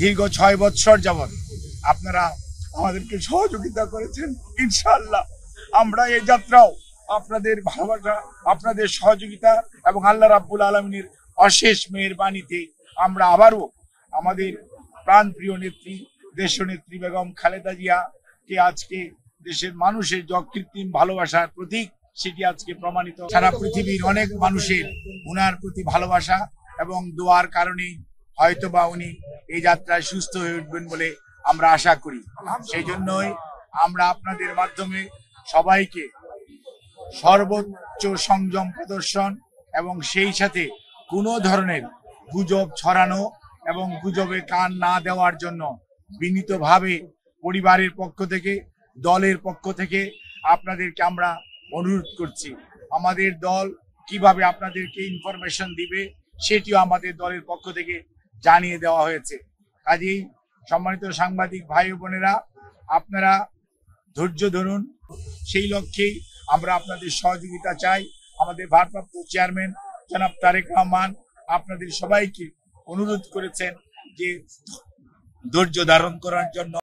দীর্ঘ 6 বছর যাবৎ আপনারা আমাদেরকে সহযোগিতা করেছেন। ইনশাআল্লাহ আমরা এই যাত্রাও আপনাদের ভালোবাসা, আপনাদের সহযোগিতা এবং আল্লাহ রাব্বুল আলামিনের অশেষ মেহেরবানিতে আমরা আবারও আমাদের প্রাণপ্রিয় নেত্রী দেশনেত্রী বেগম খালেদা জিয়াকে আজকে দেশের মানুষের যে অকৃত্রিম ভালোবাসার প্রতীক সেটি আজকে প্রমাণিত। সারা পৃথিবীর অনেক মানুষের উনার প্রতি ভালোবাসা এবং দোয়ার কারণেই হয়তোবা উনি এই যাত্রায় সুস্থ হয়ে উঠবেন বলে আমরা আশা করি। সেই জন্যই আমরা আপনাদের মাধ্যমে সবাইকে সর্বোচ্চ সংযম প্রদর্শন এবং সেই সাথে কোনো ধরনের গুজব ছড়ানো এবং গুজবে কান না দেওয়ার জন্য বিনীতভাবে পরিবারের পক্ষ থেকে, দলের পক্ষ থেকে আপনাদেরকে আমরা অনুরোধ করছি। আমাদের দল কিভাবে আপনাদেরকে ইনফরমেশন দিবে সেটিও আমাদের দলের পক্ষ থেকে জানিয়ে দেওয়া হয়েছে। কাজেই সম্মানিত সাংবাদিক ভাই ও বোনেরা, আপনারা ধৈর্য ধরুন। সেই লক্ষ্যেই আমরা আপনাদের সহযোগিতা চাই। আমাদের ভারপ্রাপ্ত চেয়ারম্যান জনাব তারেক রহমান আপনাদের সবাইকে অনুরোধ করেছেন যে ধৈর্য ধারণ করার জন্য।